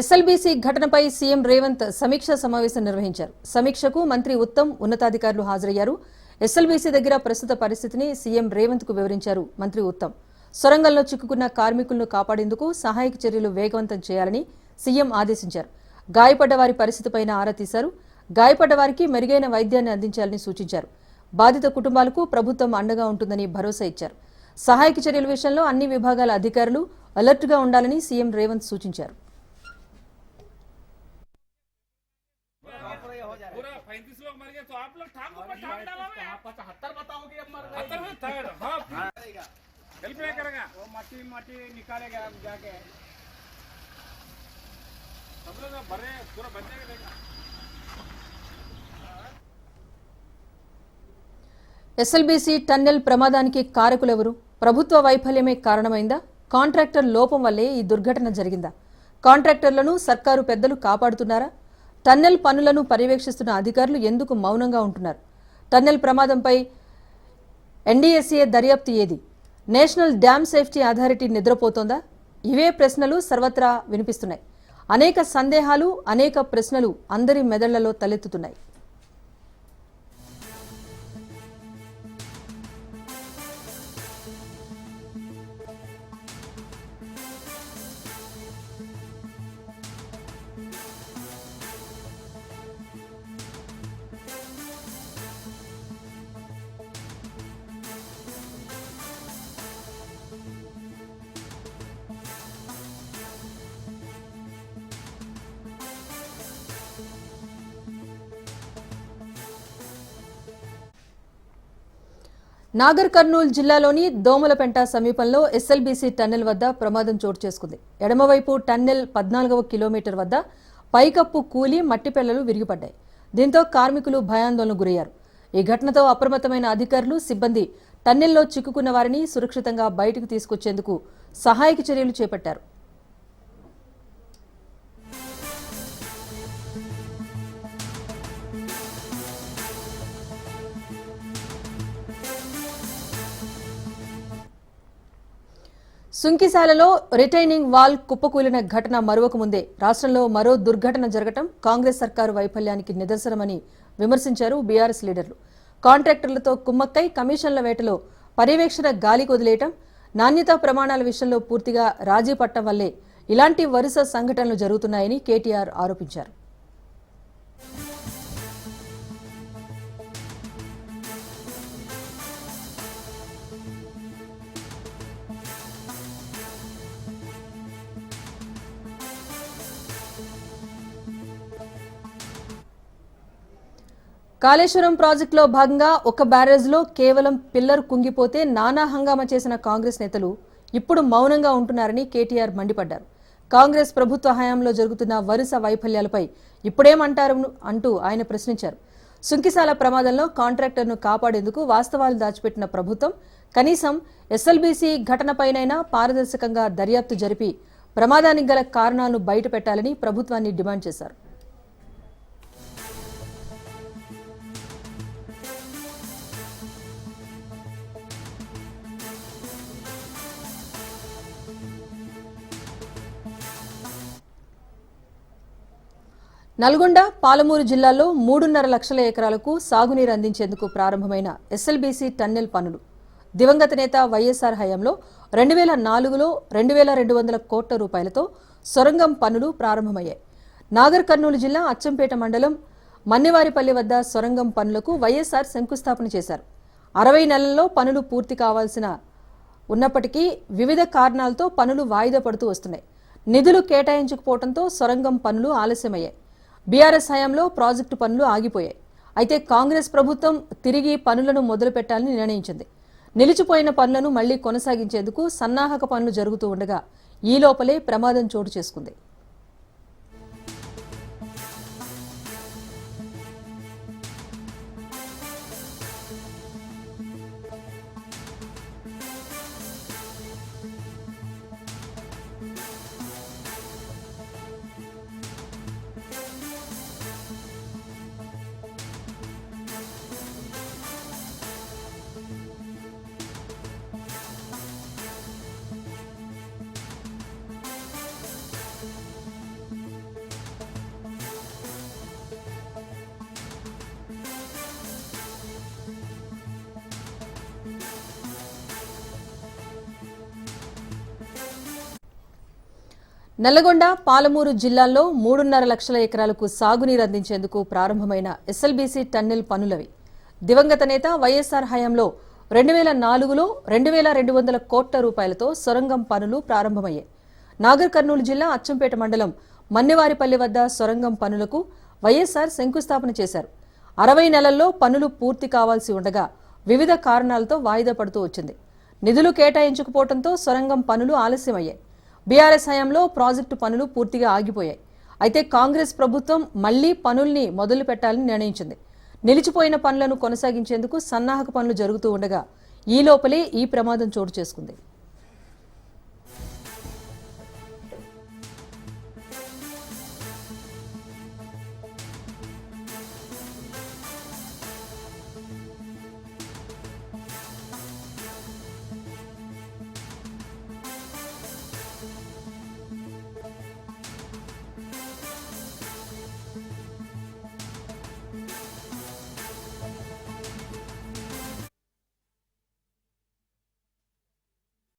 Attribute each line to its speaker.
Speaker 1: SLBC ఘటనపై CM Revanth సమీక్షా సమావేశం నిర్వహించారు. సమీక్షకు మంత్రి ఉత్తమ్ ఉన్నతాధికారులు హాజరయ్యారు. ఎస్ఎల్బీసీ దగ్గర ప్రస్తుత పరిస్థితిని సీఎం రేవంత్ కు వివరించారు మంత్రి ఉత్తమ్. సొరంగంలో చిక్కుకున్న కార్మికులను కాపాడేందుకు సహాయక చర్యలు వేగవంతం చేయాలని సీఎం ఆదేశించారు. గాయపడ్డ వారి పరిస్థితిపైన ఆరా తీశారు. గాయపడ్డ వారికి మెరుగైన వైద్యాన్ని అందించాలని సూచించారు. బాధిత కుటుంబాలకు ప్రభుత్వం అండగా ఉంటుందని భరోసా ఇచ్చారు. సహాయక చర్యల విషయంలో అన్ని విభాగాల అధికారులు అలర్ట్గా ఉండాలని సీఎం రేవంత్ సూచించారు.
Speaker 2: पूरा 35 लोग मर गए तो आप लोग ठाकुर पर ठाक डालोगे। आप 75 बताओगे अब मर गए। 75 हां हेल्प नहीं करेगा वो माटी निकालेगा अब जाके सब लोग भरे पूरा बन जाएगा।
Speaker 1: ఎస్ఎల్బీసీ టన్నెల్ ప్రమాదానికి కారకులెవరు? ప్రభుత్వ వైఫల్యమే కారణమైందా? కాంట్రాక్టర్ లోపం వల్లే ఈ దుర్ఘటన జరిగిందా? కాంట్రాక్టర్లను సర్కారు పెద్దలు కాపాడుతున్నారా? టన్నెల్ పనులను పర్యవేక్షిస్తున్న అధికారులు ఎందుకు మౌనంగా ఉంటున్నారు? టన్నెల్ ప్రమాదంపై ఎన్డీఎస్ఏ దర్యాప్తు ఏది? నేషనల్ డ్యామ్ సేఫ్టీ అథారిటీ నిద్రపోతోందా? ఇవే ప్రశ్నలు సర్వత్రా వినిపిస్తున్నాయి. అనేక సందేహాలు, అనేక ప్రశ్నలు అందరి మెదళ్లలో తలెత్తుతున్నాయి. నాగర్ కర్నూల్ జిల్లాలోని దోమలపెంట సమీపంలో ఎస్ఎల్బీసీ టన్నెల్ వద్ద ప్రమాదం చోటు చేసుకుంది. ఎడమవైపు టన్నెల్ 14వ కిలోమీటర్ వద్ద పైకప్పు కూలి మట్టి పెళ్లలు విరిగిపడ్డాయి. దీంతో కార్మికులు భయాందోళనకు గురయ్యారు. ఈ ఘటనతో అప్రమత్తమైన అధికారులు, సిబ్బంది టన్నెల్లో చిక్కుకున్న వారిని సురక్షితంగా బయటకు తీసుకొచ్చేందుకు సహాయక చర్యలు చేపట్టారు. సుంకిశాలలో రిటైనింగ్ వాల్ కుప్పకూలిన ఘటన మరొక ముందే రాష్ట్రంలో మరో దుర్ఘటన జరగటం కాంగ్రెస్ సర్కారు వైఫల్యానికి నిదర్శనమని విమర్శించారు బీఆర్ఎస్ లీడర్లు. కాంట్రాక్టర్లతో కుమ్మక్కై కమిషన్ల వేటలో పర్యవేక్షణ గాలికి వదిలేయటం, నాణ్యతా ప్రమాణాల విషయంలో పూర్తిగా రాజీ పట్టడం వల్లే ఇలాంటి వరుస సంఘటనలు జరుగుతున్నాయని కేటీఆర్ ఆరోపించారు. కాళేశ్వరం ప్రాజెక్టులో భాగంగా ఒక బ్యారేజ్లో కేవలం పిల్లర్ కుంగిపోతే నానా హంగామా చేసిన కాంగ్రెస్ నేతలు ఇప్పుడు మౌనంగా ఉంటున్నారని కేటీఆర్ మండిపడ్డారు. కాంగ్రెస్ ప్రభుత్వ హయాంలో జరుగుతున్న వరుస వైఫల్యాలపై ఇప్పుడేమంటారు అంటూ ఆయన ప్రశ్నించారు. సుంకిశాల ప్రమాదంలో కాంట్రాక్టర్ను కాపాడేందుకు వాస్తవాలు దాచిపెట్టిన ప్రభుత్వం కనీసం ఎస్ఎల్బీసీ ఘటనపైనైనా పారదర్శకంగా దర్యాప్తు జరిపి ప్రమాదానికి గల కారణాలను బయటపెట్టాలని ప్రభుత్వాన్ని డిమాండ్ చేశారు. నల్గొండ, పాలమూరు జిల్లాల్లో 3.5 లక్షల ఎకరాలకు సాగునీరు అందించేందుకు ప్రారంభమైన ఎస్ఎల్బీసీ టన్నెల్ పనులు దివంగత నేత వైఎస్ఆర్ హయాంలో 2004లో 2200 కోట్ల రూపాయలతో సొరంగం పనులు ప్రారంభమయ్యాయి. నాగర్ కర్నూలు జిల్లా అచ్చంపేట మండలం మన్నెవారిపల్లి వద్ద సొరంగం పనులకు వైఎస్ఆర్ శంకుస్థాపన చేశారు. 60 నెలల్లో పనులు పూర్తి కావాల్సిన ఉన్నప్పటికీ వివిధ కారణాలతో పనులు వాయిదా పడుతూ వస్తున్నాయి. నిధులు కేటాయించకపోవడంతో సొరంగం పనులు ఆలస్యమయ్యాయి. బీఆర్ఎస్ హయాంలో ప్రాజెక్టు పనులు ఆగిపోయాయి. అయితే కాంగ్రెస్ ప్రభుత్వం తిరిగి పనులను మొదలు పెట్టాలని నిర్ణయించింది. నిలిచిపోయిన పనులను మళ్లీ కొనసాగించేందుకు సన్నాహక పనులు జరుగుతూ ఉండగా ఈ లోపలే ప్రమాదం చోటు చేసుకుంది. నల్లగొండ పాలమూరు జిల్లాల్లో 3.5 లక్షల ఎకరాలకు సాగునీరు అందించేందుకు ప్రారంభమైన ఎస్ఎల్బీసీ టన్నెల్ పనులవి. దివంగత నేత వైఎస్ఆర్ హయాంలో 2004లో 2200 కోట్ల రూపాయలతో సొరంగం పనులు ప్రారంభమయ్యాయి. నాగర్ కర్నూలు జిల్లా అచ్చంపేట మండలం మన్నెవారిపల్లి వద్ద సొరంగం పనులకు వైఎస్ఆర్ శంకుస్థాపన చేశారు. 60 నెలల్లో పనులు పూర్తి కావాల్సి ఉండగా వివిధ కారణాలతో వాయిదా పడుతూ వచ్చింది. నిధులు కేటాయించకపోవడంతో సొరంగం పనులు ఆలస్యమయ్యాయి. బీఆర్ఎస్ హయాంలో ప్రాజెక్టు పనులు పూర్తిగా ఆగిపోయాయి. అయితే కాంగ్రెస్ ప్రభుత్వం మళ్లీ పనుల్ని మొదలు పెట్టాలని నిర్ణయించింది. నిలిచిపోయిన పనులను కొనసాగించేందుకు సన్నాహక పనులు జరుగుతూ ఉండగా ఈ లోపలే ఈ ప్రమాదం చోటు చేసుకుంది.